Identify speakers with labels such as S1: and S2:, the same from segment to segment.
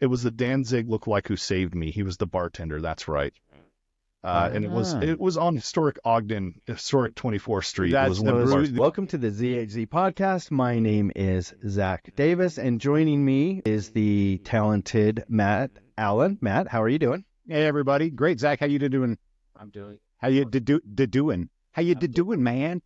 S1: It was the Danzig lookalike who saved me. He was the bartender. That's right. And it was on historic Ogden, historic 24th Street. It was one of the
S2: Welcome to the ZHZ Podcast. My name is Zach Davis, and joining me is the talented Matt Allen. Matt, how are you doing?
S3: Hey, everybody. Great, Zach. How you doing?
S4: I'm doing.
S3: How you doing? How you doing, man?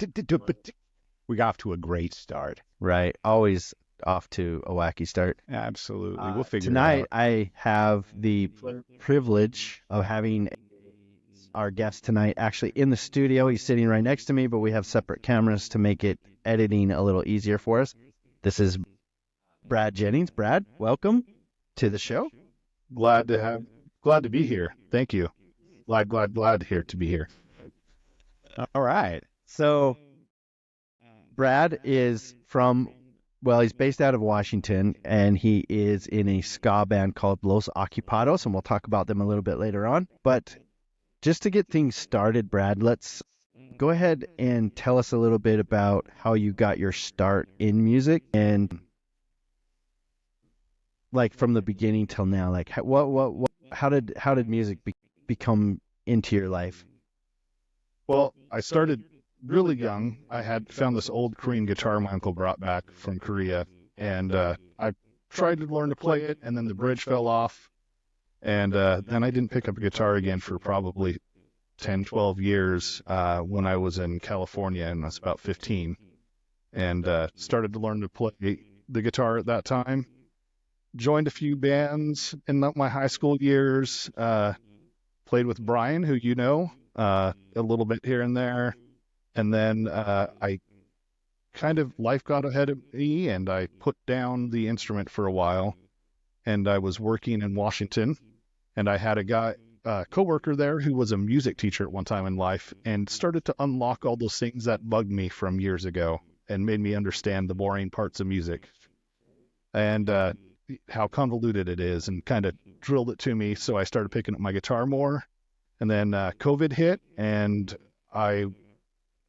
S3: We got off to a great start.
S2: Right. Always off to a wacky start.
S3: Absolutely. We'll figure
S2: tonight,
S3: it out.
S2: I have the privilege of having our guest tonight actually in the studio. He's sitting right next to me, but we have separate cameras to make it editing a little easier for us. This is Brad Jennings. Brad, welcome to the show.
S1: Glad to be here. Thank you. Glad to be here.
S3: All right.
S2: So Brad is he's based out of Washington, and he is in a ska band called Los Ocupados, and we'll talk about them a little bit later on. But just to get things started, Brad, let's go ahead and tell us a little bit about how you got your start in music, and like from the beginning till now, like how did music become into your life?
S1: Well, I started really young. I had found this old Korean guitar my uncle brought back from Korea, and I tried to learn to play it, and then the bridge fell off. And then I didn't pick up a guitar again for probably 10, 12 years when I was in California, and I was about 15. And started to learn to play the guitar at that time. Joined a few bands in my high school years. Played with Brian, who you know, a little bit here and there. And then life got ahead of me, and I put down the instrument for a while. And I was working in Washington. And I had a coworker there who was a music teacher at one time in life, and started to unlock all those things that bugged me from years ago and made me understand the boring parts of music and how convoluted it is, and kind of drilled it to me. So I started picking up my guitar more. And then COVID hit, and I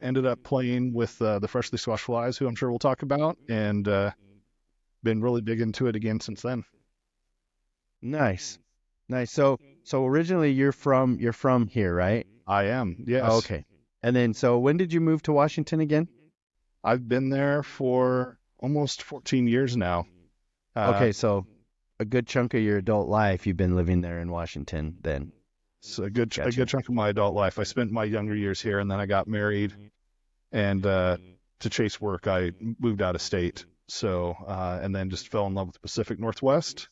S1: ended up playing with the Freshly Squashed Flies, who I'm sure we'll talk about, and been really big into it again since then.
S2: Nice. So originally you're from here, right?
S1: I am, yes.
S2: Oh, okay. And then, so when did you move to Washington again?
S1: I've been there for almost 14 years now.
S2: Okay, so a good chunk of your adult life you've been living there in Washington then.
S1: It's a good chunk of my adult life. I spent my younger years here, and then I got married, and to chase work, I moved out of state. So, and then just fell in love with the Pacific Northwest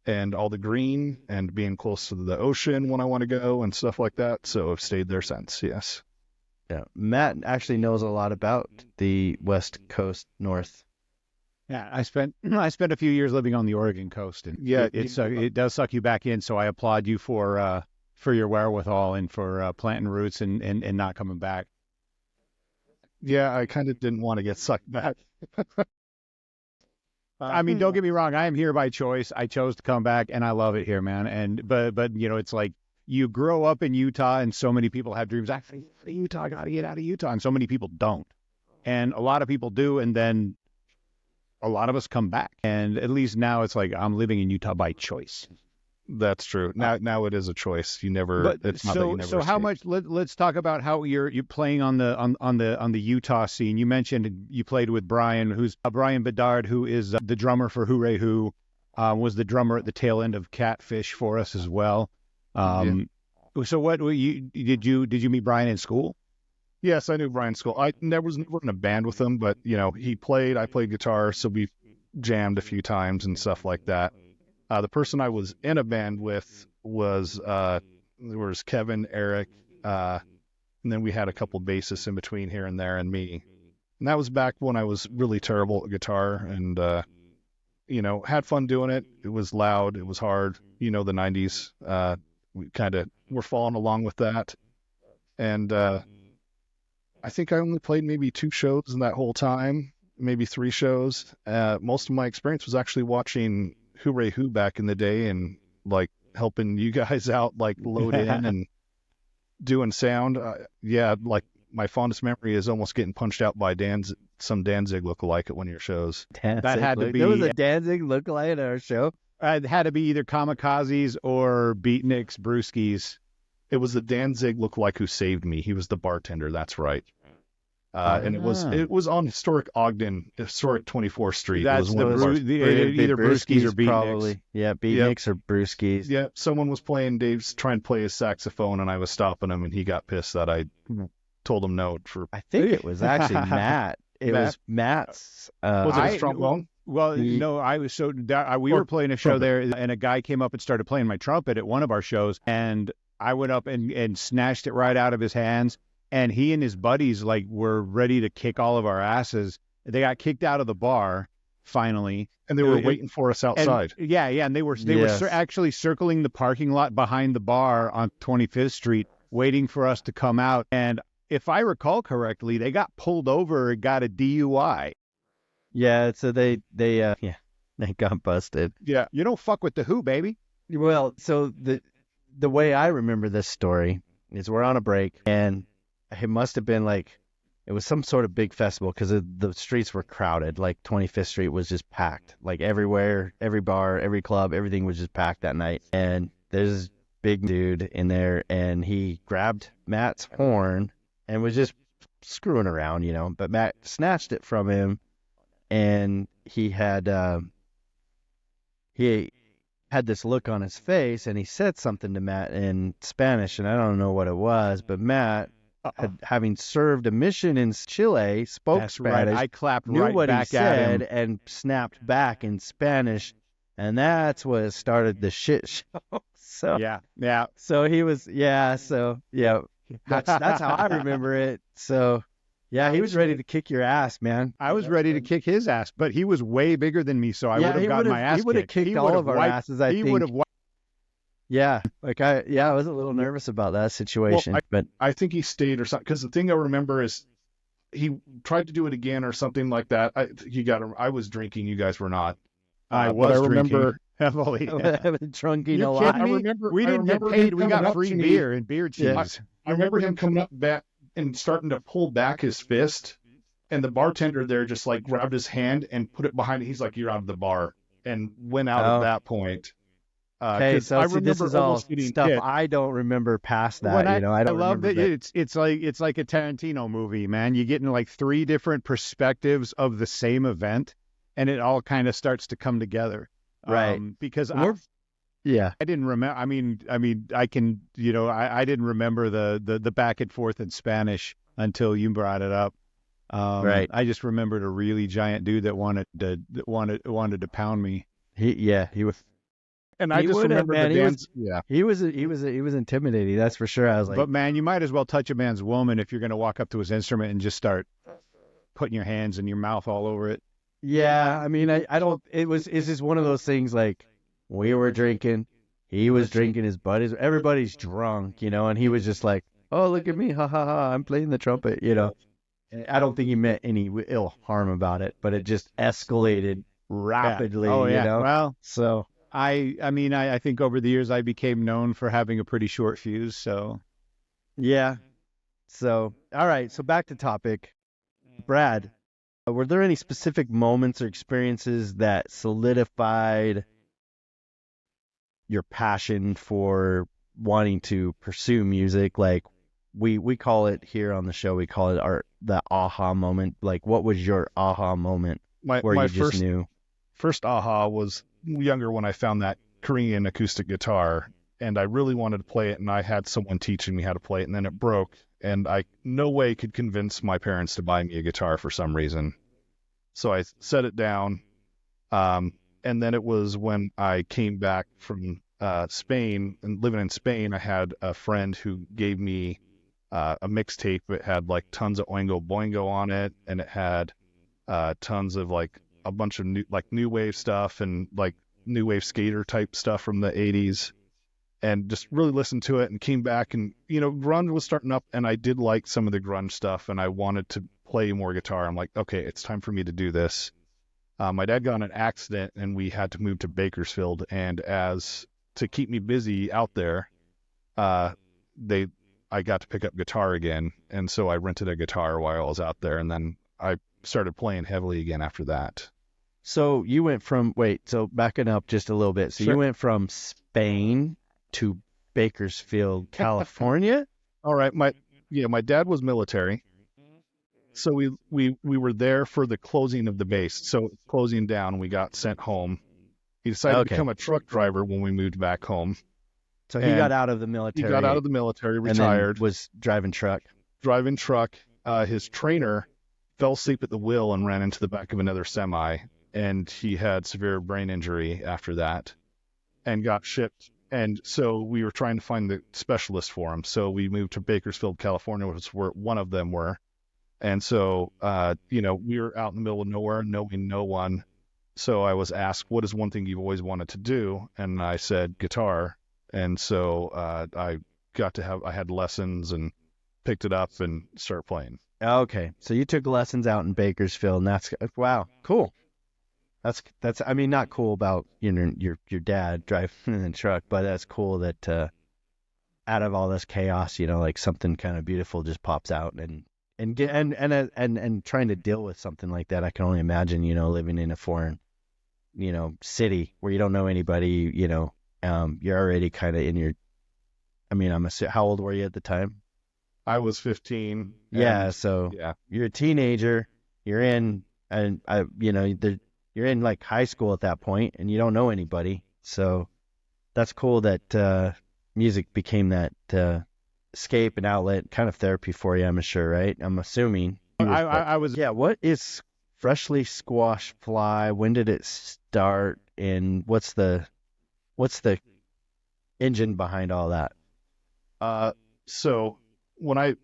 S1: and all the green and being close to the ocean when I want to go and stuff like that. So I've stayed there since, yes.
S2: Yeah. Matt actually knows a lot about the West Coast North.
S3: Yeah, I spent a few years living on the Oregon coast, and
S1: yeah,
S3: it does suck you back in. So I applaud you for your wherewithal and for planting roots and not coming back.
S1: Yeah, I kind of didn't want to get sucked back.
S3: I mean, don't get me wrong. I am here by choice. I chose to come back, and I love it here, man. But you know, it's like you grow up in Utah, and so many people have dreams. Actually, Utah, I gotta get out of Utah, and so many people don't. And a lot of people do, and then a lot of us come back. And at least now it's like I'm living in Utah by choice.
S1: That's true. Now it is a choice. You never.
S3: So how much? Let's talk about how you're playing on the Utah scene. You mentioned you played with Brian, who's Brian Bedard, who is the drummer for Hooray Who, was the drummer at the tail end of Catfish for us as well. So what did you meet Brian in school?
S1: Yes, I knew Brian in school. I was never in a band with him, but you know, he played. I played guitar, so we jammed a few times and stuff like that. The person I was in a band with was there was Kevin, Eric, and then we had a couple bassists in between here and there, and me. And that was back when I was really terrible at guitar, and you know, had fun doing it. It was loud, it was hard. You know, the '90s. We kind of were following along with that, and I think I only played maybe 2 shows in that whole time, maybe 3 shows. Most of my experience was actually watching Hooray Who back in the day, and like helping you guys out, like load in and doing sound. Yeah, like my fondest memory is almost getting punched out by some Danzig lookalike at one of your shows.
S2: That had to be. There was a Danzig lookalike at our show.
S3: It had to be either Kamikazes or Beatniks, Brewskis.
S1: It was the Danzig lookalike who saved me. He was the bartender. That's right. And it was on historic Ogden, historic 24th Street.
S3: That's
S1: it was
S3: either Brewskis or Beatniks.
S2: Probably. Yeah, Beatniks or Brewskis.
S1: Yeah, someone was playing. Dave's trying to play his saxophone, and I was stopping him, and he got pissed that I told him no.
S2: I think it was actually Matt. It was Matt's.
S1: Was it a trombone?
S3: Well, no, I was we were playing a show there, and a guy came up and started playing my trumpet at one of our shows, and I went up and snatched it right out of his hands. And he and his buddies were ready to kick all of our asses. They got kicked out of the bar finally,
S1: and they were waiting for us outside.
S3: And they were actually circling the parking lot behind the bar on 25th Street, waiting for us to come out. And if I recall correctly, they got pulled over and got a DUI.
S2: Yeah, so they got busted.
S3: Yeah, you don't fuck with the Who, baby.
S2: Well, so the way I remember this story is we're on a break, and it must have been it was some sort of big festival because the streets were crowded. 25th Street was just packed. Everywhere, every bar, every club, everything was just packed that night. And there's this big dude in there, and he grabbed Matt's horn and was just screwing around, But Matt snatched it from him, and he had this look on his face, and he said something to Matt in Spanish, and I don't know what it was, but Matt, having served a mission in Chile, spoke Spanish.
S3: Right. I clapped
S2: knew
S3: right
S2: what
S3: back
S2: he
S3: at
S2: said
S3: him
S2: and snapped back in Spanish, and that's what started the shit show. So
S3: yeah.
S2: So he was that's how I remember it. So yeah, he was ready to kick your ass, man.
S3: I was ready to kick his ass, but he was way bigger than me, so I would have gotten my ass kicked.
S2: He would have kicked all of our asses, I think.
S3: He would have.
S2: Yeah, I was a little nervous about that situation, but
S1: I think he stayed or something. Because the thing I remember is he tried to do it again or something like that. I was drinking. You guys were not.
S3: I remember
S2: heavily. I've been drinking a lot.
S3: I remember we didn't get paid. We got free beer and beer cheese.
S1: Yeah. I remember him coming up back and starting to pull back his fist, and the bartender there just grabbed his hand and put it behind it. He's like, "You're out of the bar," and went out at that point.
S2: Okay, so this is all stuff I don't remember past that. I
S3: love
S2: that.
S3: It's like a Tarantino movie, man. You get in 3 different perspectives of the same event, and it all kind of starts to come together.
S2: Right.
S3: Because
S2: I
S3: didn't remember. I mean, I can, I didn't remember the back and forth in Spanish until you brought it up.
S2: Right.
S3: I just remembered a really giant dude that wanted to pound me.
S2: He was.
S1: And I just remember
S2: he was intimidating. That's for sure. I was like,
S3: but man, you might as well touch a man's woman if you're going to walk up to his instrument and just start putting your hands and your mouth all over it.
S2: Yeah, I mean, I don't. It's just one of those things. We were drinking, he was drinking, his buddies, everybody's drunk, and he was just like, "Oh, look at me, ha ha ha! I'm playing the trumpet," And I don't think he meant any ill harm about it, but it just escalated rapidly.
S3: Oh yeah.
S2: Well, so.
S3: I think over the years I became known for having a pretty short fuse, so.
S2: Yeah. So, all right. So back to topic. Brad, were there any specific moments or experiences that solidified your passion for wanting to pursue music? We call it here on the show, we call it the aha moment. What was your aha moment where you just knew?
S1: First aha was younger when I found that Korean acoustic guitar, and I really wanted to play it, and I had someone teaching me how to play it, and then it broke, and I no way could convince my parents to buy me a guitar for some reason. So I set it down, and then it was when I came back from Spain, and living in Spain, I had a friend who gave me a mixtape. It had tons of Oingo Boingo on it, and it had tons of a bunch of new wave stuff and new wave skater type stuff from the 80s, and just really listened to it, and came back, and grunge was starting up, and I did like some of the grunge stuff, and I wanted to play more guitar. I'm like, okay, it's time for me to do this. My dad got in an accident, and we had to move to Bakersfield, and to keep me busy out there, I got to pick up guitar again, and so I rented a guitar while I was out there, and then I started playing heavily again after that.
S2: So you went from, so backing up just a little bit. So
S1: Sure.
S2: you went from Spain to Bakersfield, California?
S1: All right, my dad was military, so we were there for the closing of the base. So closing down, we got sent home. He decided to
S2: Okay.
S1: become a truck driver when we moved back home.
S2: So he
S1: And
S2: got out of the
S1: He
S2: military.
S1: got out of the military,
S2: and then
S1: retired,
S2: was driving truck.
S1: driving truck. His trainer fell asleep at the wheel and ran into the back of another semi, and he had severe brain injury after that and got shipped. And so we were trying to find the specialist for him. So we moved to Bakersfield, California, which is where one of them were. And so, we were out in the middle of nowhere, knowing no one. So I was asked, what is one thing you've always wanted to do? And I said, guitar. And so I had lessons and picked it up and started playing.
S2: Okay. So you took lessons out in Bakersfield, and that's, wow, cool. That's I mean, not cool about your dad driving the truck, but that's cool that out of all this chaos, like something kind of beautiful just pops out and trying to deal with something like that. I can only imagine, living in a foreign, city where you don't know anybody, you're already kind of in your, how old were you at the time?
S1: I was 15.
S2: Yeah. So
S1: yeah,
S2: you're a teenager, you're in like high school at that point, and you don't know anybody. So that's cool that music became that escape and outlet, kind of therapy for you, I'm sure, right? I'm assuming.
S3: I was.
S2: Yeah, what is Freshly Squashed Fly? When did it start? And what's the engine behind all that?
S1: So when I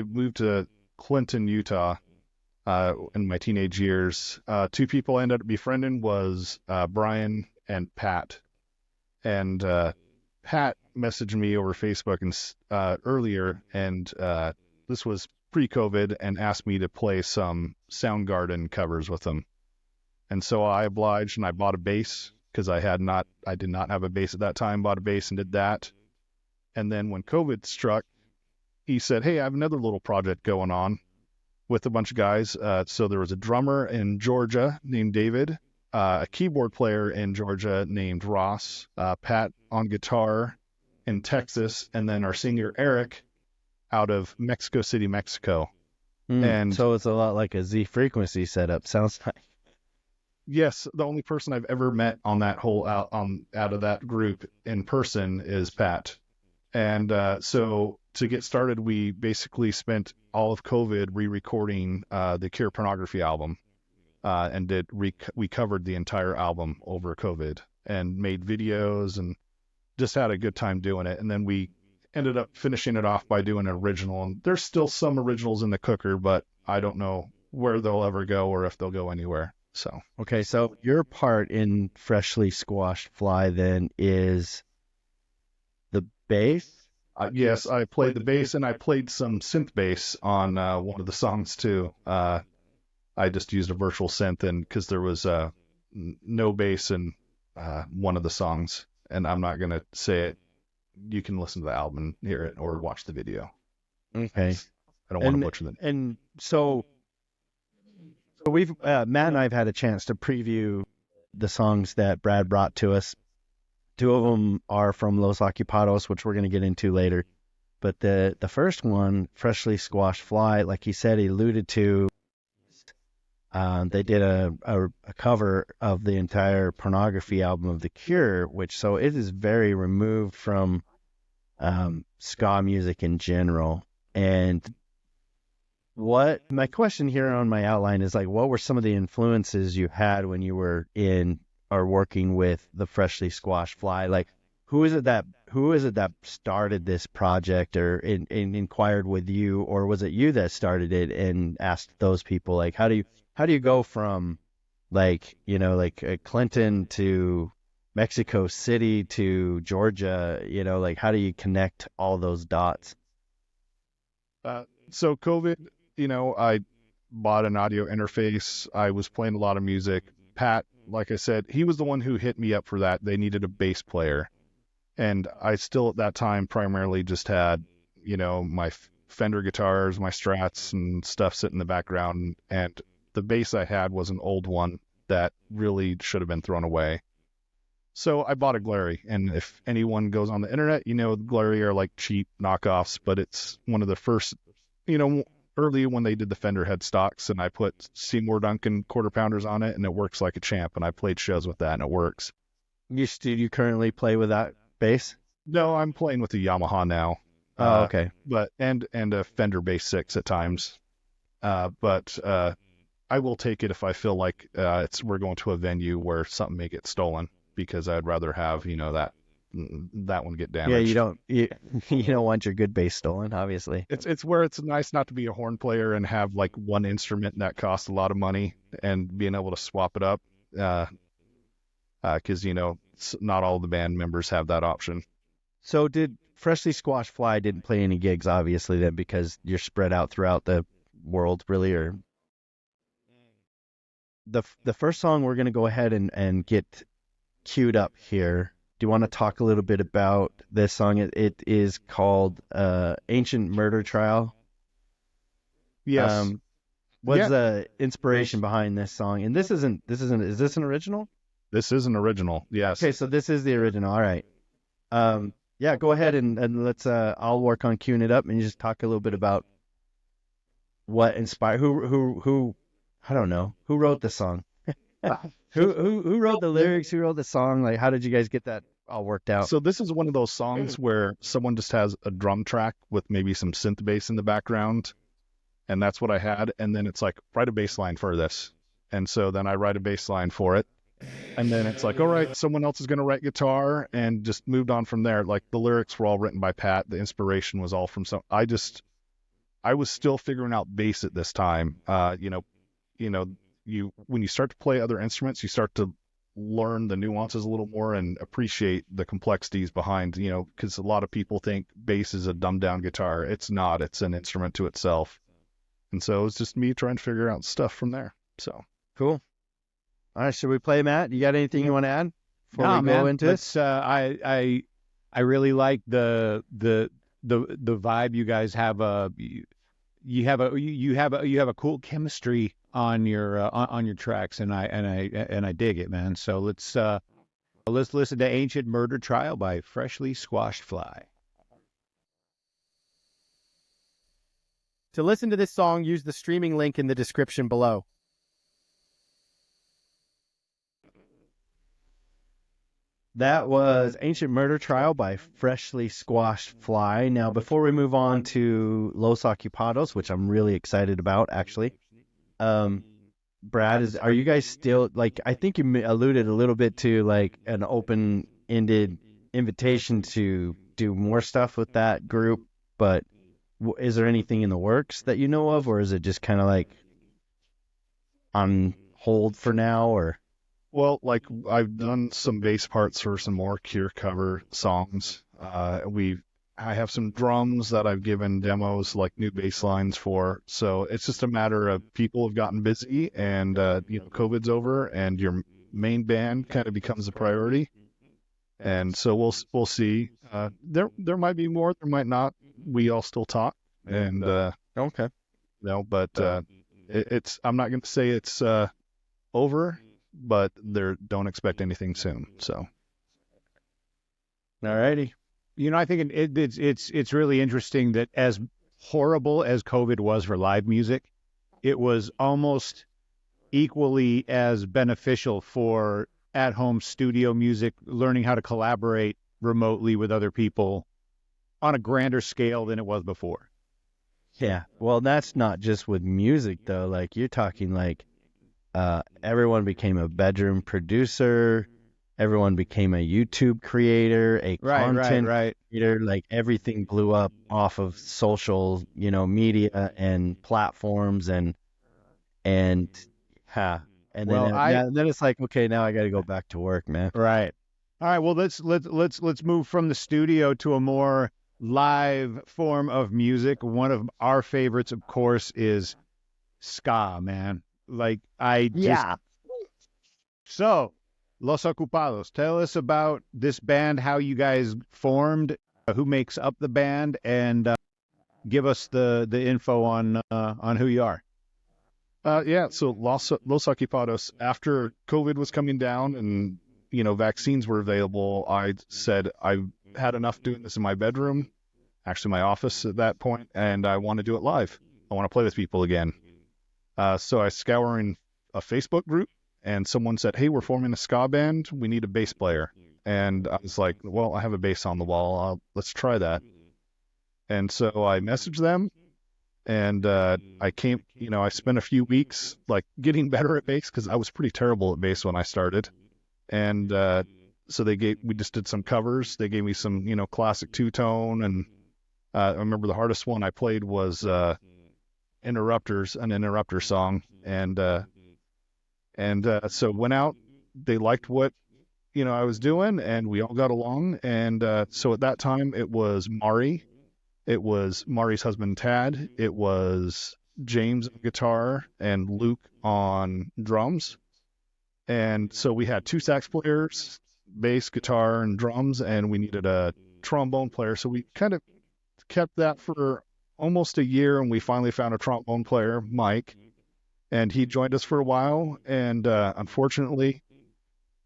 S1: moved to Clinton, Utah, in my teenage years, two people I ended up befriending was Brian and Pat. And Pat messaged me over Facebook and earlier, and this was pre-COVID, and asked me to play some Soundgarden covers with him. And so I obliged, and I bought a bass because I did not have a bass at that time. Bought a bass and did that. And then when COVID struck, he said, "Hey, I have another little project going on with a bunch of guys." So there was a drummer in Georgia named David, a keyboard player in Georgia named Ross, Pat on guitar in Texas, and then our singer Eric out of Mexico City, Mexico. And
S2: so it's a lot like a Z frequency setup, sounds like.
S1: Yes, the only person I've ever met on that whole out of that group in person is Pat. And so to get started, we basically spent all of COVID re-recording the Cure Pornography album, and we covered the entire album over COVID and made videos and just had a good time doing it. And then we ended up finishing it off by doing an original. And there's still some originals in the cooker, but I don't know where they'll ever go or if they'll go anywhere. So
S2: okay, so your part in Freshly Squashed Fly then is the bass?
S1: Yes, I played the bass, and I played some synth bass on one of the songs too. I just used a virtual synth, and because there was no bass in one of the songs, and I'm not gonna say it. You can listen to the album and hear it, or watch the video.
S2: Okay.
S1: I don't want to butcher them.
S2: And so we've Matt and I've had a chance to preview the songs that Brad brought to us. Two of them are from Los Ocupados, which we're going to get into later. But the first one, Freshly Squashed Fly, like he said, he alluded to, they did a cover of the entire Pornography album of The Cure, so it is very removed from ska music in general. And my question here on my outline is, like, what were some of the influences you had when you were in or working with the Freshly Squashed Fly? Like, who is it that started this project, or inquired with you, or was it you that started it and asked those people? Like, how do you go from Clinton to Mexico City to Georgia? How do you connect all those dots?
S1: So COVID, I bought an audio interface. I was playing a lot of music. Pat, like I said, he was the one who hit me up for that. They needed a bass player. And I still at that time primarily just had, my Fender guitars, my Strats and stuff sitting in the background. And the bass I had was an old one that really should have been thrown away. So I bought a Glary, and if anyone goes on the internet, Glary are like cheap knockoffs, but it's one of the first, early when they did the Fender headstocks, and I put Seymour Duncan quarter pounders on it, and it works like a champ, and I played shows with that, and it works.
S2: You currently play with that bass?
S1: No, I'm playing with the Yamaha now.
S2: Oh, okay.
S1: But and a Fender Bass 6 at times. But I will take it if I feel like we're going to a venue where something may get stolen, because I'd rather have that one get damaged.
S2: Yeah, you don't want your good bass stolen, obviously.
S1: It's where it's nice not to be a horn player and have like one instrument that costs a lot of money, and being able to swap it up. Because not all the band members have that option.
S2: So did Freshly Squashed Fly didn't play any gigs, obviously, then, because you're spread out throughout the world, really? Or the first song we're going to go ahead and get queued up here. Do you want to talk a little bit about this song? It is called Ancient Murder Trial.
S1: Yes.
S2: What's the inspiration behind this song? And is this an original?
S1: This is an original, yes.
S2: Okay, so this is the original. All right. Yeah, go ahead and let's. I'll work on queuing it up, and you just talk a little bit about what inspired. Who? I don't know. Who wrote the song? Who wrote the lyrics? Who wrote the song? Like, how did you guys get that all worked out?
S1: So this is one of those songs where someone just has a drum track with maybe some synth bass in the background, and that's what I had. And then it's like, write a bass line for this. And so then I write a bass line for it. And then it's like, all right, someone else is going to write guitar, and just moved on from there. Like, the lyrics were all written by Pat. The inspiration was all from I was still figuring out bass at this time. When you start to play other instruments, you start to learn the nuances a little more and appreciate the complexities behind, because a lot of people think bass is a dumbed down guitar. It's not. It's an instrument to itself. And so it was just me trying to figure out stuff from there. So
S2: cool. All right, should we play, Matt? You got anything you want to add before we go into this?
S3: I really like the vibe you guys have. You have a cool chemistry on your tracks, and I dig it, man. So let's listen to Ancient Murder Trial by Freshly Squashed Fly.
S2: To listen to this song, use the streaming link in the description below. That was Ancient Murder Trial by Freshly Squashed Fly. Now, before we move on to Los Ocupados, which I'm really excited about, actually, Brad, are you guys still, like, I think you alluded a little bit to, like, an open-ended invitation to do more stuff with that group, but is there anything in the works that you know of, or is it just kind of, like, on hold for now, or...
S1: Well, like, I've done some bass parts for some more Cure cover songs. I have some drums that I've given demos, like new bass lines for. So it's just a matter of people have gotten busy, and COVID's over, and your main band kind of becomes a priority. And so we'll see. There might be more, there might not. We all still talk, and
S2: okay.
S1: But it's I'm not going to say it's over. But don't expect anything soon. So,
S2: alrighty.
S3: I think it's really interesting that as horrible as COVID was for live music, it was almost equally as beneficial for at-home studio music, learning how to collaborate remotely with other people on a grander scale than it was before.
S2: Yeah. Well, that's not just with music though. Like, you're talking like. Everyone became a bedroom producer. Everyone became a YouTube creator, a content creator. Like, everything blew up off of social, media and platforms, and then it's like, okay, now I got to go back to work, man.
S3: Right. All right. Well, let's move from the studio to a more live form of music. One of our favorites, of course, is ska, man. Like, So, Los Ocupados, tell us about this band, how you guys formed, who makes up the band, and give us the info on who you are.
S1: Yeah, so Los Ocupados, after COVID was coming down and, vaccines were available, I said I had enough doing this in my bedroom, actually my office at that point, and I want to do it live. I want to play with people again. So I scouring a Facebook group, and someone said, hey, we're forming a ska band. We need a bass player. And I was like, well, I have a bass on the wall. Let's try that. And so I messaged them. And I spent a few weeks like getting better at bass because I was pretty terrible at bass when I started. And so we just did some covers. They gave me some, classic two-tone. And I remember the hardest one I played was Interrupters, an Interrupter song. And so went out. They liked what, I was doing, and we all got along. And so at that time, it was Mari. It was Mari's husband, Tad. It was James on guitar and Luke on drums. And so we had 2 sax players, bass, guitar, and drums, and we needed a trombone player. So we kind of kept that for almost a year, and we finally found a trombone player, Mike. And he joined us for a while. And unfortunately,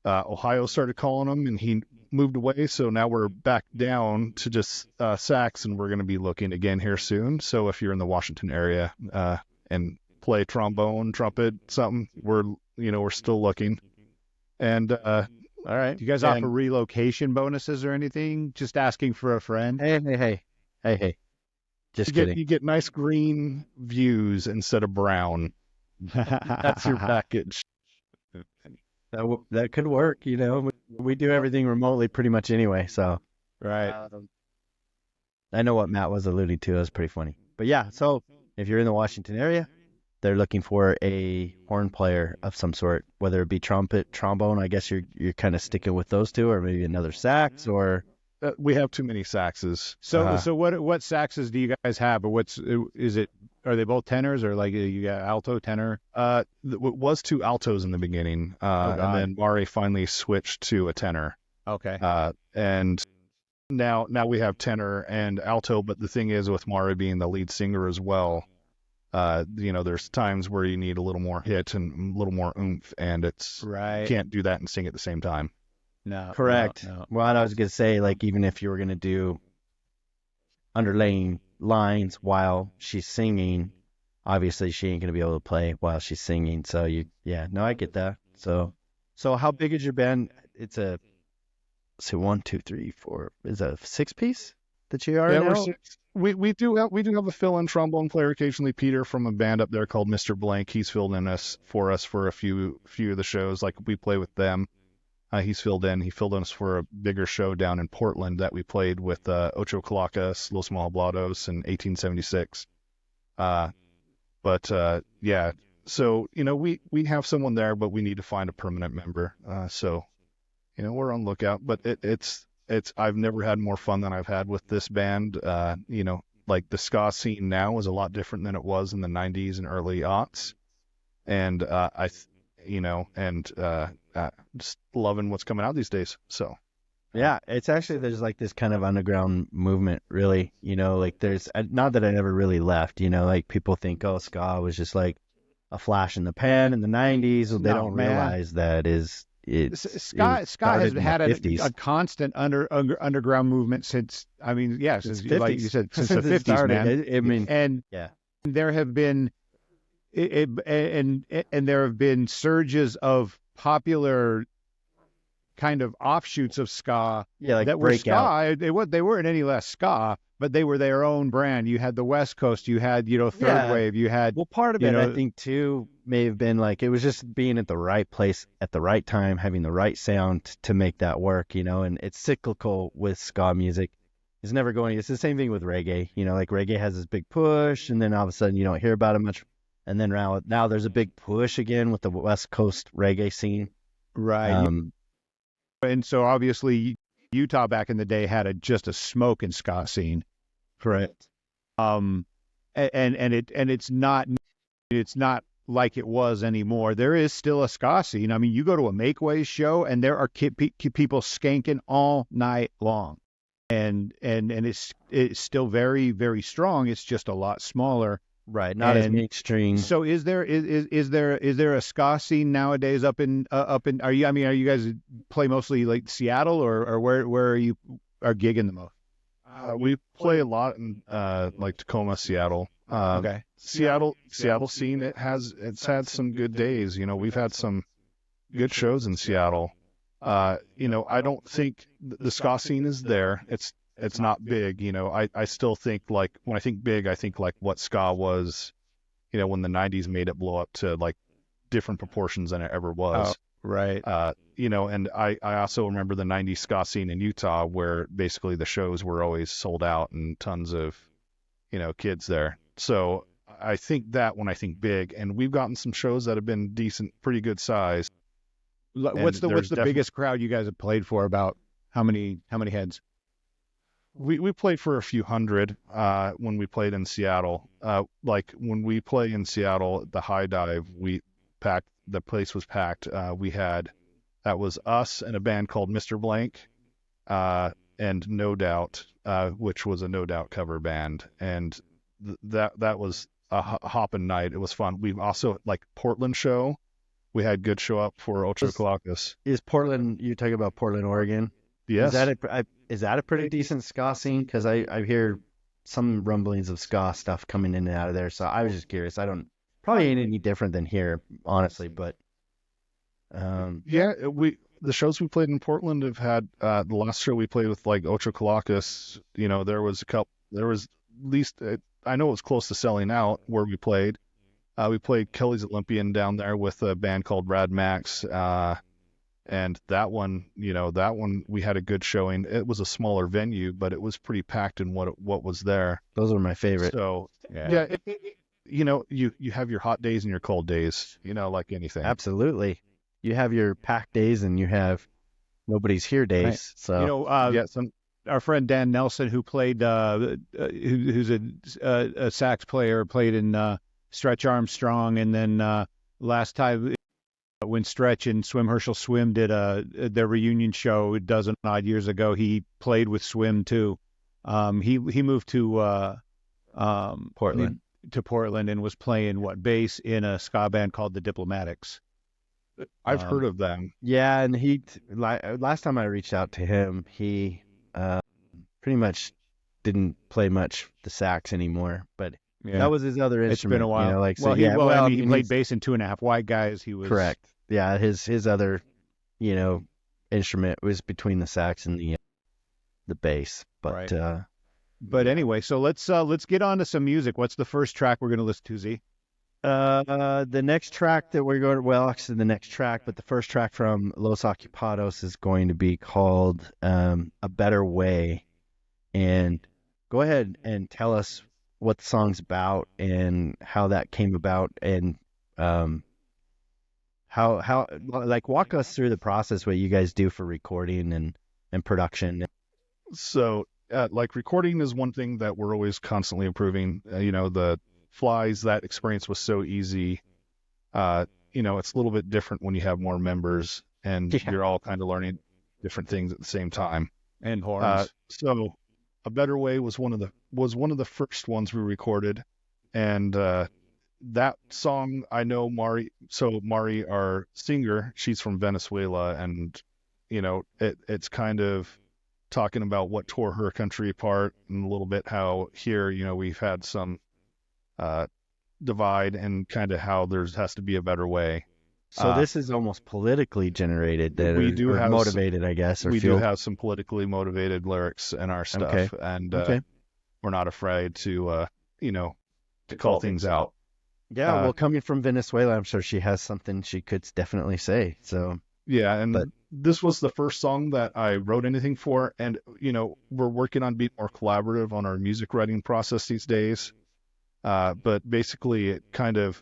S1: Ohio started calling him, and he moved away, so now we're back down to just sax, and we're going to be looking again here soon. So if you're in the Washington area and play trombone, trumpet, something, we're still looking. And all right,
S3: do you guys offer relocation bonuses or anything? Just asking for a friend.
S2: Hey. Just kidding.
S1: You get nice green views instead of brown. That's your package.
S2: That could work, We do everything remotely pretty much anyway, so.
S3: Right.
S2: I know what Matt was alluding to. It was pretty funny. But yeah, so if you're in the Washington area, they're looking for a horn player of some sort, whether it be trumpet, trombone. I guess you're kind of sticking with those two, or maybe another sax, or.
S1: We have too many saxes.
S3: So what saxes do you guys have, or are they both tenors, or like you got alto, tenor?
S1: It was 2 altos in the beginning, and then Mari finally switched to a tenor.
S3: Okay.
S1: And now we have tenor and alto, but the thing is, with Mari being the lead singer as well, there's times where you need a little more hit and a little more oomph, and you can't do that and sing at the same time.
S3: No.
S2: Correct.
S3: No.
S2: Well, I was going to say, like, even if you were going to do underlaying lines while she's singing, obviously she ain't going to be able to play while she's singing. So I get that. So how big is your band? It's a 1, 2, 3, 4. Is a 6-piece that you are?
S1: Yeah, we're 6. We do have a fill-in trombone player occasionally. Peter from a band up there called Mr. Blank. He's filled in for us for a few of the shows. Like we play with them. He's filled in. He filled in us for a bigger show down in Portland that we played with Ocupados, Los Ocupados in 1876. Yeah. So, we have someone there, but we need to find a permanent member. So, we're on lookout. But I've never had more fun than I've had with this band. Like the ska scene now is a lot different than it was in the 90s and early aughts. And just loving what's coming out these days. So
S2: yeah, it's actually, there's like this kind of underground movement, really, like there's not that I never really left, like people think, oh, ska was just like a flash in the pan in the 90s. They don't realize that
S3: ska has had a constant underground movement since like you said, since the 50s, man. And there have been and there have been surges of popular kind of offshoots of ska that were ska. They weren't any less ska, but they were their own brand. You had the West Coast, you had third wave, you had
S2: part of it. I think too may have been like it was just being at the right place at the right time, having the right sound to make that work. And it's cyclical with ska music. It's never going. It's the same thing with reggae. Like reggae has this big push, and then all of a sudden you don't hear about it much. And then now there's a big push again with the West Coast reggae scene.
S3: Right. And so obviously Utah back in the day had just a smoking ska scene.
S2: Correct.
S3: And it's not like it was anymore. There is still a ska scene. I mean, you go to a Make-Way show and there are people skanking all night long. And it's still very, very strong. It's just a lot smaller.
S2: Right, not as
S3: And
S2: mainstream.
S3: So is there a ska scene nowadays up in are you guys play mostly like Seattle or where are you are gigging the most?
S1: We play a lot in like Tacoma, Seattle.
S3: Okay.
S1: Seattle scene. It's had some good days. We've had some good shows in Seattle. I don't think the ska scene is there. It's not big. I still think like when I think big, I think like what ska was. When the '90s made it blow up to like different proportions than it ever was.
S3: Right.
S1: And I also remember the '90s ska scene in Utah where basically the shows were always sold out and tons of, kids there. So I think that when I think big, and we've gotten some shows that have been decent, pretty good size.
S3: What's the biggest crowd you guys have played for? About how many heads?
S1: We played for a few hundred when we played in Seattle. Like when we play in Seattle at the High Dive, the place was packed. That was us and a band called Mr. Blank, and No Doubt, which was a No Doubt cover band, and that was a hopping night. It was fun. We've also like Portland show. We had good show up for Ocupados.
S2: Is Portland? You're talking about Portland, Oregon?
S1: Yes.
S2: Is that a pretty decent ska scene? Because I hear some rumblings of ska stuff coming in and out of there. So I was just curious. Probably ain't any different than here, honestly. But
S1: the shows we played in Portland have had the last show we played with like Ocupados. There was at least I know it was close to selling out where we played. We played Kelly's Olympian down there with a band called Brad Max. And that one we had a good showing. It was a smaller venue, but it was pretty packed in what was there.
S2: Those are my favorite.
S1: So you have your hot days and your cold days, like anything.
S2: Absolutely. You have your packed days and you have nobody's here days. Right.
S3: So our friend Dan Nelson, who played who's a sax player, played in Stretch Armstrong, and then last time when Stretch and Swim Herschel Swim did their reunion show a dozen odd years ago, he played with Swim too. He moved to
S2: Portland
S3: and was playing bass in a ska band called the Diplomatics.
S1: I've heard of them.
S2: Yeah, and last time I reached out to him, he pretty much didn't play much the sax anymore, but that was his other instrument. It's been a while.
S3: He played bass in 2.5 White Guys. He was
S2: correct. Yeah, his other, instrument was between the sax and the bass. But
S3: right. But anyway, so let's get on to some music. What's the first track we're going to listen to, Z?
S2: The next track that we're going to, actually the next track, but the first track from Los Ocupados is going to be called A Better Way. And go ahead and tell us what the song's about and how that came about, and how walk us through the process, what you guys do for recording and production.
S1: So recording is one thing that we're always constantly improving. The Flies, that experience was so easy. It's a little bit different when you have more members and you're all kind of learning different things at the same time.
S3: And horns.
S1: So A Better Way was one of the first ones we recorded, and that song, I know Mari, our singer, she's from Venezuela, and it's kind of talking about what tore her country apart, and a little bit how here we've had some divide, and kind of how there has to be a better way.
S2: So this is almost politically generated, motivated, I guess.
S1: Do have some politically motivated lyrics in our stuff, and we're not afraid to call things out.
S2: Yeah, well, coming from Venezuela, I'm sure she has something she could definitely say. So
S1: this was the first song that I wrote anything for, and we're working on being more collaborative on our music writing process these days. But basically, it kind of,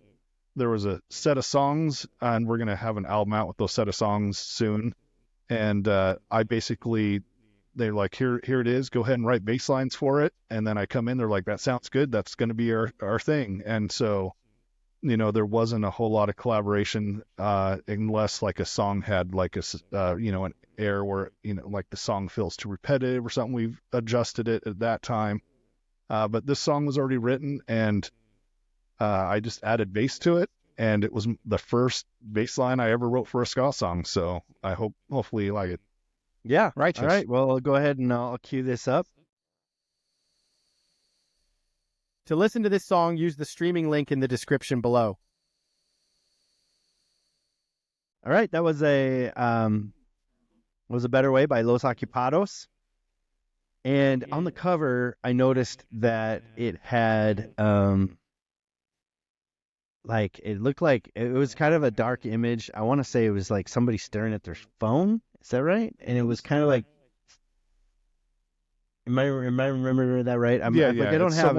S1: there was a set of songs, and we're going to have an album out with those set of songs soon. And I basically, they're like, here it is, go ahead and write bass lines for it. And then I come in, they're like, that sounds good, that's going to be our thing. And so, there wasn't a whole lot of collaboration, unless like a song had like an air where, like the song feels too repetitive or something. We've adjusted it at that time. But this song was already written, and I just added bass to it, and it was the first bass line I ever wrote for a ska song. So I hopefully you like it.
S2: Yeah.
S3: Righteous.
S2: All right. Well, I'll go ahead and I'll cue this up. To listen to this song, use the streaming link in the description below. All right, that was a Better Way by Los Ocupados. And on the cover, I noticed that it had like it looked like it was kind of a dark image. I want to say it was like somebody staring at their phone. Is that right? And it was kind of like, am I remembering that right? I don't have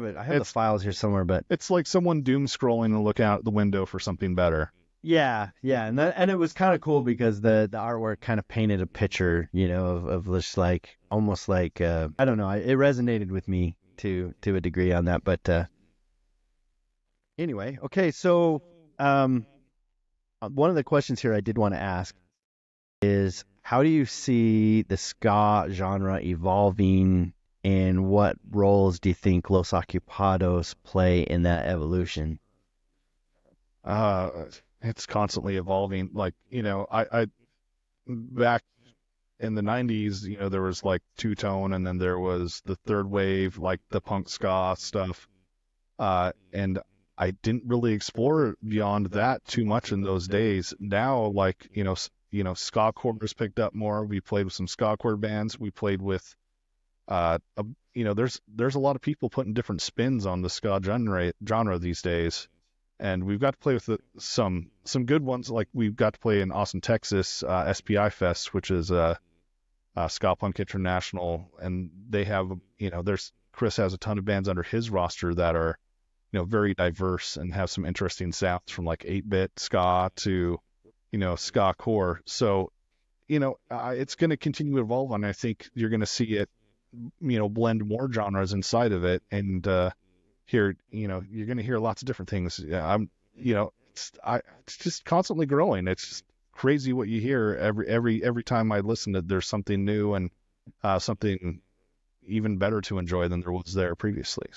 S2: it. I have the files here somewhere, but
S1: it's like someone doom scrolling and looking out the window for something better.
S2: Yeah, and it was kind of cool because the artwork kind of painted a picture, of just like almost like I don't know. It resonated with me to a degree on that, but anyway, okay. So one of the questions here I did want to ask is, how do you see the ska genre evolving, and what roles do you think Los Ocupados play in that evolution?
S1: It's constantly evolving. Like, I back in the 90s, there was like two-tone, and then there was the third wave, like the punk ska stuff. And I didn't really explore beyond that too much in those days. Now, like, ska core has picked up more. We played with some ska core bands. We played with, there's a lot of people putting different spins on the ska genre these days. And we've got to play with some good ones. Like we've got to play in Austin, Texas, SPI Fest, which is Ska Punk International, and they have, Chris has a ton of bands under his roster that are, very diverse and have some interesting sounds, from like 8-bit ska to, ska core. So, it's going to continue to evolve, and I think you're going to see it, blend more genres inside of it, and you're going to hear lots of different things. It's just constantly growing. It's just crazy what you hear every time I listen to. There's something new and something even better to enjoy than there was there previously.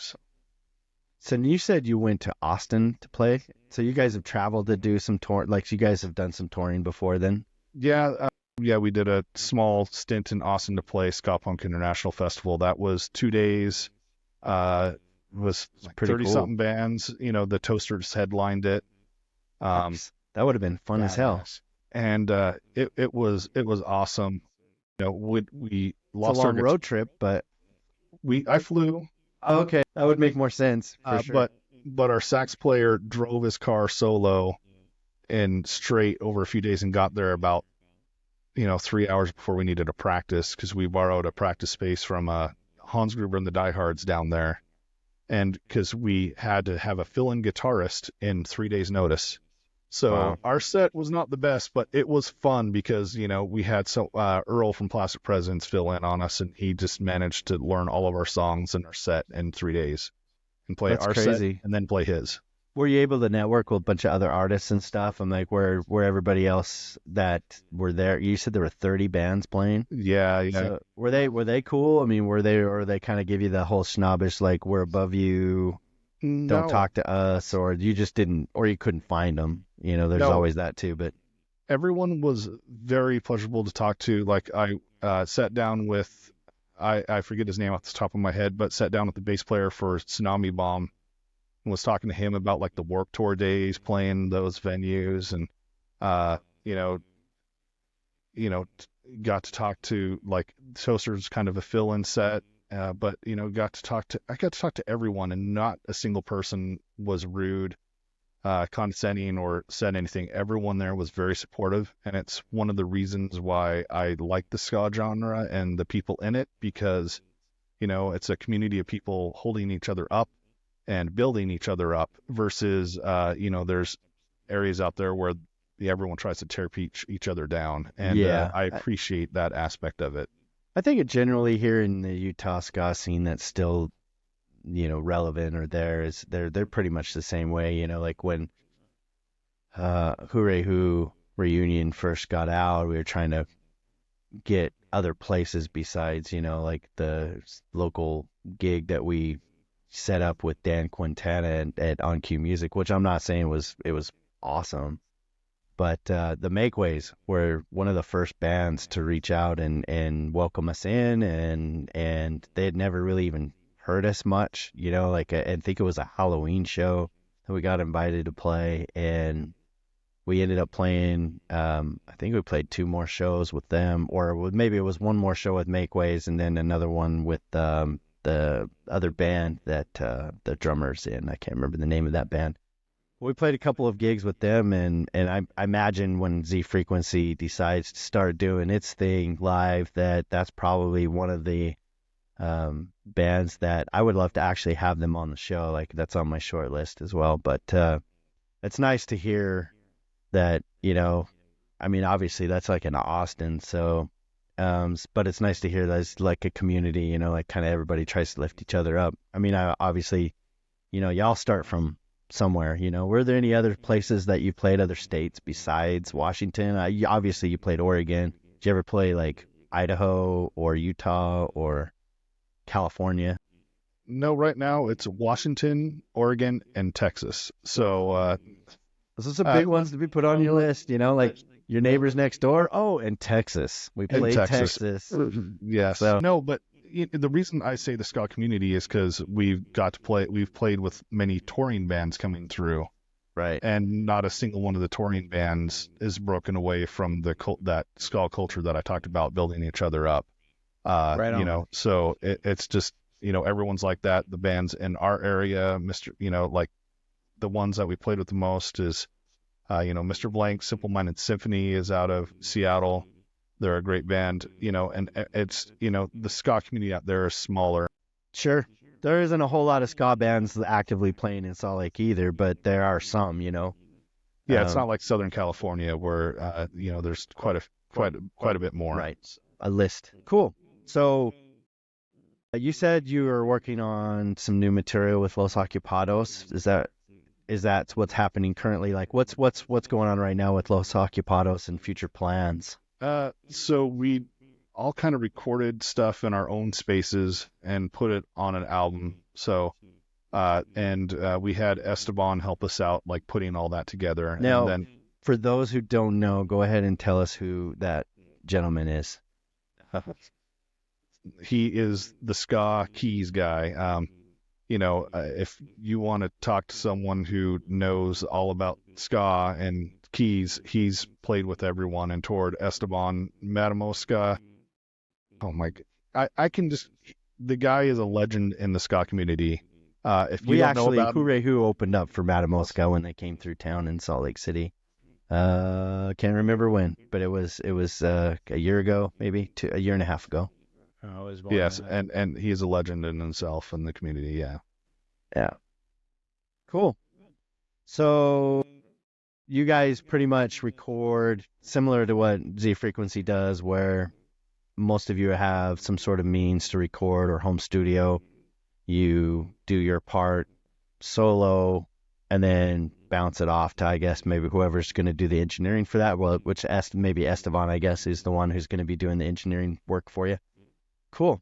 S2: So you said you went to Austin to play. So you guys have traveled to do some tour, like you guys have done some touring before then?
S1: Yeah, we did a small stint in Austin to play Ska Punk International Festival. That was 2 days. Was like 30-something bands. The Toasters headlined it.
S2: That would have been fun as hell.
S1: And it was awesome. We lost
S2: it's a long
S1: our
S2: road trip, but
S1: I flew.
S2: Oh, okay, that would make more sense. For sure.
S1: But our sax player drove his car solo and straight over a few days and got there about 3 hours before we needed to practice, because we borrowed a practice space from Hans Gruber and the Diehards down there. And because we had to have a fill-in guitarist in 3 days' notice. So wow. Our set was not the best, but it was fun because, we had Earl from Plastic Presents fill in on us, and he just managed to learn all of our songs in our set in 3 days and play our set and then play his.
S2: Were you able to network with a bunch of other artists and stuff? I'm like, where everybody else that were there? You said there were 30 bands playing.
S1: Yeah.
S2: So were they cool? I mean, or they kind of give you the whole snobbish, like, we're above you, don't talk to us, or you just didn't, or you couldn't find them? There's always that too. But
S1: everyone was very pleasurable to talk to. Like I sat down with, I forget his name off the top of my head, but sat down with the bass player for Tsunami Bomb. Was talking to him about like the Warped Tour days, playing those venues, and got to talk to, like, Toaster's kind of a fill-in set, but I got to talk to everyone, and not a single person was rude, condescending, or said anything. Everyone there was very supportive, and it's one of the reasons why I like the ska genre and the people in it, because it's a community of people holding each other up and building each other up, versus, there's areas out there where everyone tries to tear each other down. And I appreciate that aspect of it.
S2: I think it generally here in the Utah ska scene that's still, relevant or there is, they're pretty much the same way, like when Hooray Who reunion first got out, we were trying to get other places besides, like the local gig that we set up with Dan Quintana at On Cue Music, which I'm not saying it was awesome, but the Makeways were one of the first bands to reach out and welcome us in, and they had never really even heard us much, you know, like I think it was a Halloween show that we got invited to play, and we ended up playing, I think we played 2 more shows with them, or maybe it was 1 more show with Makeways and then another one with the other band that the drummer's in. I can't remember the name of that band. We played a couple of gigs with them, and I imagine when Z Frequency decides to start doing its thing live, that's probably one of the bands that I would love to actually have them on the show. Like, that's on my short list as well. But it's nice to hear that, you know, I mean, obviously that's like in Austin, so but it's nice to hear that it's like a community, you know, like kind of everybody tries to lift each other up. I mean, obviously, you know, y'all start from somewhere, you know. Were there any other places that you played, other states besides Washington? Obviously you played Oregon. Did you ever play like Idaho or Utah or California?
S1: No, right now it's Washington, Oregon, and Texas. So
S2: those are some big ones to be put on your list, you know, like your neighbors next door. Oh, and Texas. We played Texas.
S1: Yes.
S2: So,
S1: no, but the reason I say the ska community is because we've played with many touring bands coming through.
S2: Right.
S1: And not a single one of the touring bands is broken away from that ska culture that I talked about, building each other up.
S3: Right on.
S1: You know, so it's just, you know, everyone's like that. The bands in our area, you know, like the ones that we played with the most is, you know, Mr. Blank, Simple Minded Symphony is out of Seattle. They're a great band, you know, and it's, you know, the ska community out there is smaller.
S2: Sure. There isn't a whole lot of ska bands actively playing in Salt Lake either, but there are some, you know.
S1: Yeah, it's not like Southern California where, you know, there's quite a bit more.
S2: Right. A list. Cool. So you said you were working on some new material with Los Ocupados. Is that what's happening currently? Like, what's going on right now with Los Ocupados and future plans?
S1: So we all kind of recorded stuff in our own spaces and put it on an album. So, and we had Esteban help us out, like putting all that together.
S2: Now,
S1: and then,
S2: for those who don't know, go ahead and tell us who that gentleman is.
S1: He is the ska keys guy. You know, if you want to talk to someone who knows all about ska and keys, he's played with everyone and toured Esteban, Matamoska. Oh my God. The guy is a legend in the ska community. If you don't know about
S2: Who opened up for Matamoska when they came through town in Salt Lake City. Can't remember when, but it was a year ago, maybe a year and a half ago.
S1: Yes, and he is a legend in himself in the community.
S2: Yeah. Cool. So you guys pretty much record similar to what Z Frequency does, where most of you have some sort of means to record or home studio. You do your part solo and then bounce it off to, I guess, maybe whoever's going to do the engineering for that. Well, maybe Esteban, I guess, is the one who's going to be doing the engineering work for you. Cool.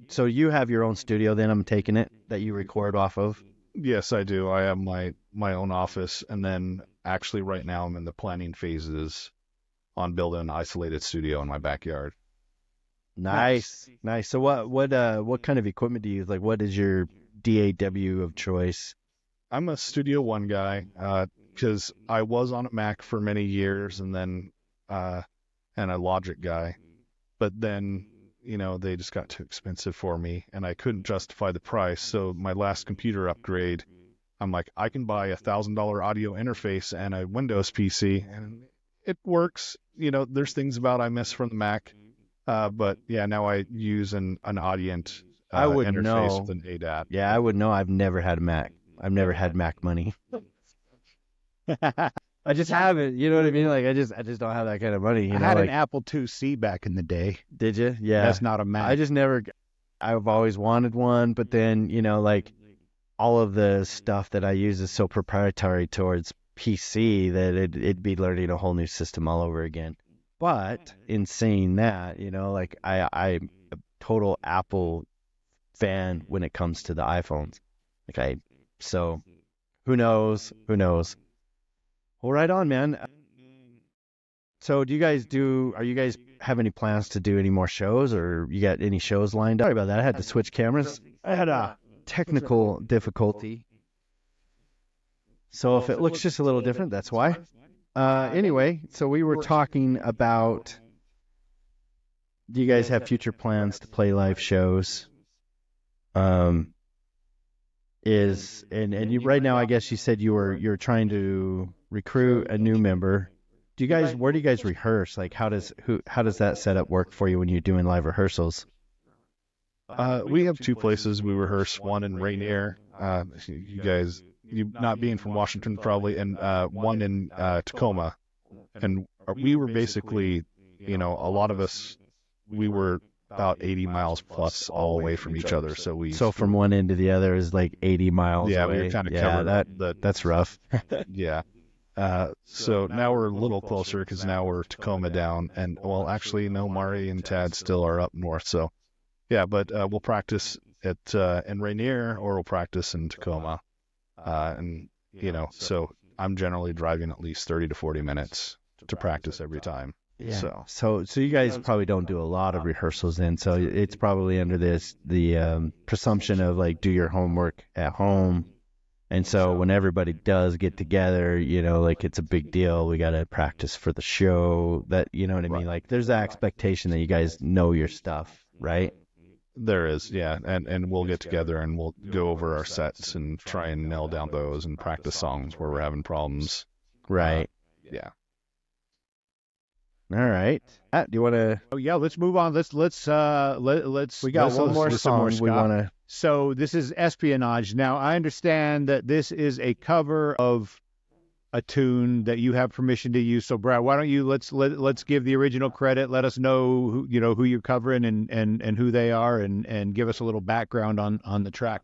S2: So you have your own studio then, I'm taking it, that you record off of?
S1: Yes, I do. I have my own office, and then actually right now I'm in the planning phases on building an isolated studio in my backyard.
S2: Nice. So what kind of equipment do you use? Like, what is your DAW of choice?
S1: I'm a Studio One guy, because I was on a Mac for many years, and then and a Logic guy, but then, you know, they just got too expensive for me and I couldn't justify the price. So my last computer upgrade, I'm like, I can buy $1,000 audio interface and a Windows PC, and it works. You know, there's things about I miss from the Mac, but yeah, now I use an Audient
S2: I would
S1: interface
S2: know.
S1: with an ADAT.
S2: Yeah, I would know. I've never had a Mac. I've never had Mac money. I just haven't. You know what I mean? Like, I just don't have that kind of money.
S3: I had an Apple IIc back in the day.
S2: Did you? Yeah.
S3: That's not a Mac.
S2: I just never. I've always wanted one, but then, you know, like, all of the stuff that I use is so proprietary towards PC that it'd be learning a whole new system all over again. But in saying that, you know, like, I'm a total Apple fan when it comes to the iPhones. So who knows? Who knows? Well, right on, man. So are you guys have any plans to do any more shows, or you got any shows lined up? Sorry about that. I had to switch cameras. I had a technical difficulty. So if it looks just a little different, that's why. Anyway, so we were talking about, do you guys have future plans to play live shows? And you right now, I guess you said you're trying to recruit a new member. Where do you guys rehearse? Like, how does that setup work for you when you're doing live rehearsals?
S1: We have two places we rehearse. One in Rainier. You guys, you not being from Washington probably, and one in Tacoma. And we were basically, a lot of us, we were about 80 miles plus all away from each other. So
S2: from one end to the other is like 80 miles away.
S1: Yeah, we were kind of covered.
S2: That's rough.
S1: Yeah. So now we're a little closer because now we're Tacoma down, and well, actually, no, Mari and Tad still are up north. So, yeah, but we'll practice in Rainier, or we'll practice in Tacoma, and so I'm generally driving at least 30 to 40 minutes to practice every time.
S2: Yeah. So you guys probably don't do a lot of rehearsals then. So it's probably under the presumption of like do your homework at home. And so when everybody does get together, like it's a big deal. We got to practice for the show. That, you know what I mean? Like there's that expectation that you guys know your stuff, right?
S1: There is, yeah. And we'll get together and we'll go over our sets and try and nail down those and practice songs where we're having problems.
S2: Right.
S1: Yeah.
S2: All right. Matt, do you want to?
S3: Oh yeah, let's move on. Let's. We got
S2: one more song we want to.
S3: So this is Espionage. Now I understand that this is a cover of a tune that you have permission to use. So Brad, why don't you let's give the original credit. Let us know who you're covering and who they are, and give us a little background on the track.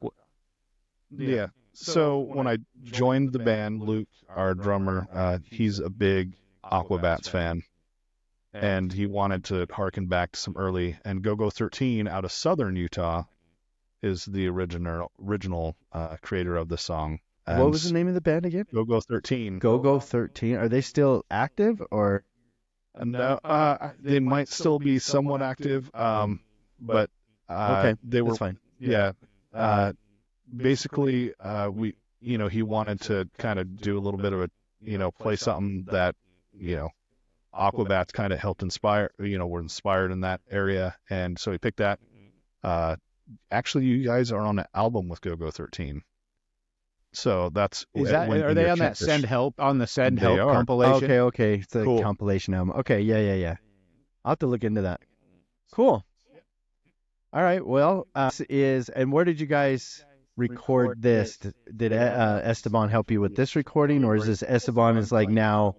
S1: Yeah. So when I joined the band, Luke, our drummer, he's a big Ocupados fan. And he wanted to harken back to some early, and Go-Go 13 out of southern Utah is the original creator of the song. And
S2: what was the name of the band again?
S1: Go-Go 13.
S2: Go-Go 13. Are they still active, or?
S1: No, they might still be somewhat active, but
S2: okay,
S1: they were
S2: that's fine.
S1: Yeah. Basically, he wanted to kind of do a little bit of a, play something that, Ocupados kind of helped inspire, were inspired in that area. And so he picked that. Actually, you guys are on an album with Go-Go 13. So that's...
S3: Are they on that Send Help compilation?
S2: Okay. It's a compilation album. Okay, yeah. I'll have to look into that. Cool. All right, well, and where did you guys record this? Did Esteban help you with this recording, or is this Esteban is like now...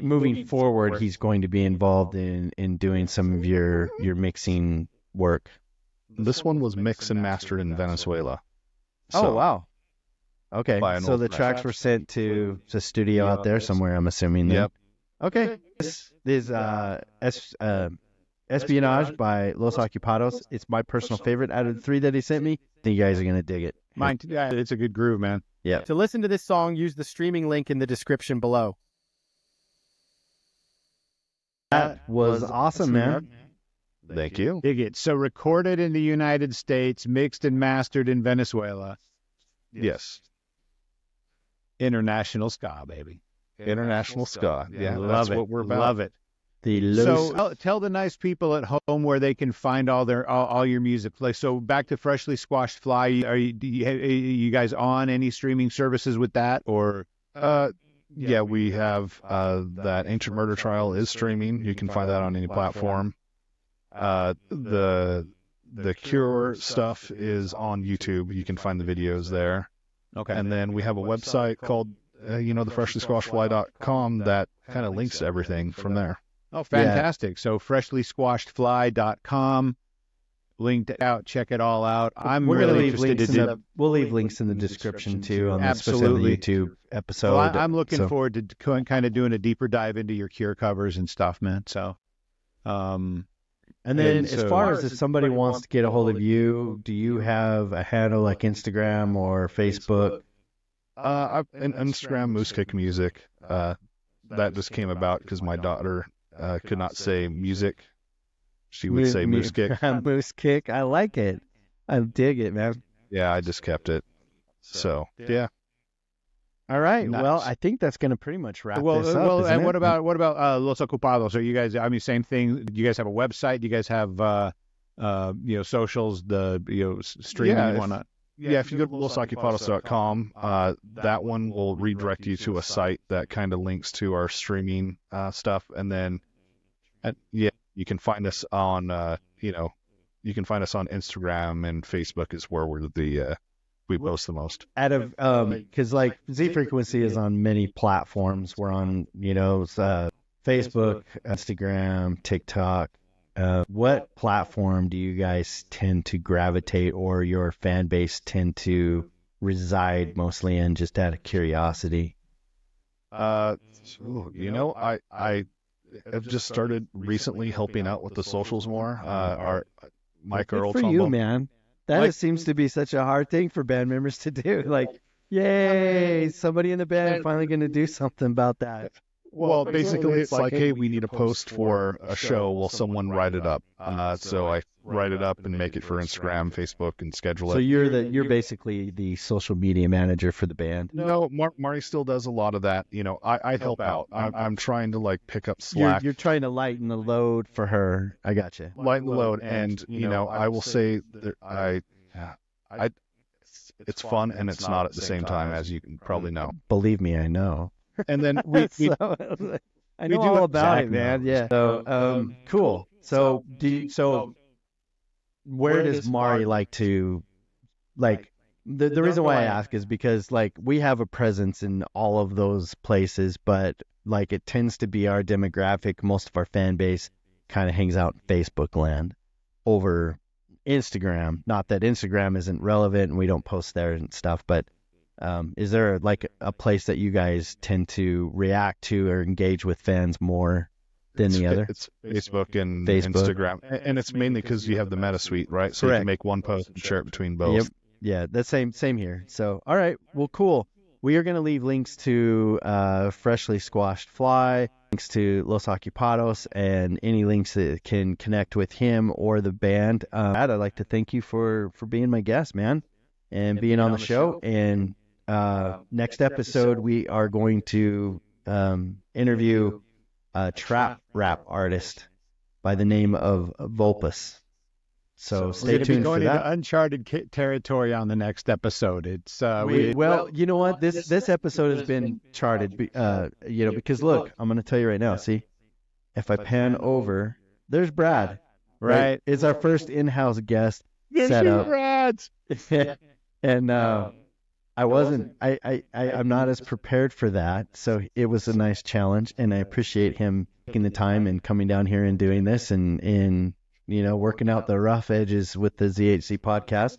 S2: Moving forward, he's going to be involved in doing some of your mixing work?
S1: This one was mixed and mastered in Venezuela.
S2: Oh, wow. Okay, so the tracks were sent to the studio out there somewhere, I'm assuming. Then.
S1: Yep.
S2: Okay. This is Espionage by Los Ocupados. It's my personal favorite out of the three that he sent me. I think you guys are going to dig it.
S3: Mine too. Yeah, it's a good groove, man.
S2: Yeah.
S4: To listen to this song, use the streaming link in the description below.
S2: That was awesome, man.
S1: Thank you.
S3: Dig it. So recorded in the United States, mixed and mastered in Venezuela.
S1: Yes.
S3: International ska, baby.
S1: International ska. Yeah,
S3: that's
S1: what we're about.
S3: Love it. So tell the nice people at home where they can find all your music. Like, so back to Freshly Squashed Fly. Are you guys on any streaming services with that, or?
S1: Yeah, we have that Ancient Murder Trial is streaming. You can find that on any platform. The Cure stuff is on YouTube. You can find the videos there.
S3: Okay.
S1: And then we have a website called, thefreshlysquashedfly.com that kind of links to everything from there.
S3: Oh, fantastic. Yeah. So freshlysquashedfly.com. Linked it out. Check it all out.
S2: We'll leave links in the description too, on
S3: absolutely.
S2: The YouTube episode.
S3: Well, I'm looking forward to kind of doing a deeper dive into your Cure covers and stuff, man. So,
S2: And then
S3: And
S2: as
S3: so-
S2: far as if somebody wants to get a hold of you, do you have a handle like Instagram or Facebook?
S1: And Instagram Moose Kick Music. That just came about because my daughter could not say music. She would say Moose Kick.
S2: Moose Kick. I like it. I dig it, man.
S1: Yeah, I just kept it. So yeah.
S2: All right.
S3: Nice.
S2: Well, I think that's going to pretty much wrap
S3: Well,
S2: this up.
S3: well,
S2: isn't
S3: and
S2: it?
S3: what about Los Ocupados? Are you guys? I mean, same thing. Do you guys have a website? Do you guys have socials? Streaming
S1: Yeah,
S3: and
S1: if-
S3: whatnot.
S1: Yeah, if you go to losocupados.com, that one will redirect you to a site that kind of links to our streaming stuff, and then you can find us on you can find us on Instagram and Facebook is where we post the most.
S2: Out of because like Z Frequency is on many platforms. We're on Facebook, Instagram, TikTok. What platform do you guys tend to gravitate, or your fan base tend to reside mostly in, just out of curiosity?
S1: I have just started recently helping out with the socials more. Our Mike
S2: Good
S1: Earl
S2: for you,
S1: Trumbull.
S2: man. That seems to be such a hard thing for band members to do. Like, yay, somebody in the band finally going to do something about that.
S1: Well, basically, it's like, hey, we need a post for a show. Will someone write it up? So I write it up and make it for Instagram, Facebook, and schedule it.
S2: So you're basically the social media manager for the band.
S1: No, Marty still does a lot of that. I help out. I'm trying to like pick up slack,
S2: You're trying to lighten the load for her. I gotcha.
S1: lighten the load, and I will say that it's fun and it's not at the same time, as you can probably know.
S2: Believe me, I know.
S1: And then we
S2: So, I know
S1: do
S2: all
S1: what
S2: about
S1: Zach
S2: it, man.
S1: knows.
S2: Yeah. So, cool. So, where does Mari like to, like, the reason why I ask is because, like, we have a presence in all of those places, but, like, it tends to be our demographic. Most of our fan base kind of hangs out in Facebook land over Instagram. Not that Instagram isn't relevant and we don't post there and stuff, but is there like a place that you guys tend to react to or engage with fans more than the other?
S1: It's Facebook and
S2: Facebook.
S1: Instagram, and it's mainly because you have the Meta Suite, right? So you
S2: Correct.
S1: can make one post and share it between both.
S2: Yep. Yeah, that's same here. So, all right, well, cool. We are going to leave links to Freshly Squashed Fly, links to Los Ocupados, and any links that can connect with him or the band. I'd like to thank you for being my guest, man, and being on the show. And next episode, we are going to interview a trap rap artist by the name of Vulpus. So
S3: We're
S2: stay
S3: going to be
S2: tuned for
S3: going
S2: that.
S3: into uncharted territory on the next episode. It's
S2: Well, you know what? This episode has been charted, because look, I'm going to tell you right now. See, if I pan over, there's Brad.
S3: Right.
S2: It's our first in-house guest
S3: There's
S2: set
S3: your
S2: up,
S3: Brads.
S2: and I'm not as prepared for that. So it was a nice challenge, and I appreciate him taking the time and coming down here and doing this, and working out the rough edges with the ZHZ podcast.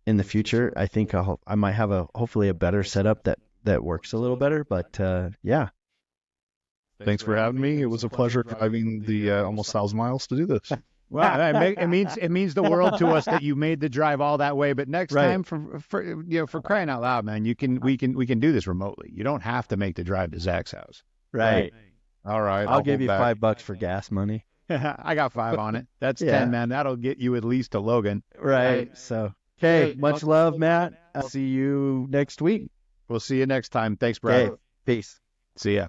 S2: In the future, I think I might have hopefully a better setup that works a little better. But yeah,
S1: Thanks for having me. It was a pleasure driving the almost 1,000 miles to do this.
S3: Well, it means the world to us that you made the drive all that way. But next
S2: Right.
S3: time, for crying out loud, man, we can do this remotely. You don't have to make the drive to Zach's house.
S2: right.
S1: All right,
S2: I'll give you
S1: hold back.
S2: $5 for gas money.
S3: I got 5 on it. That's
S2: Yeah.
S3: 10, man. That'll get you at least to Logan.
S2: Right. So, okay. Much love, Matt. I'll see you next week.
S3: We'll see you next time. Thanks, Brad.
S2: Okay. Peace.
S3: See ya.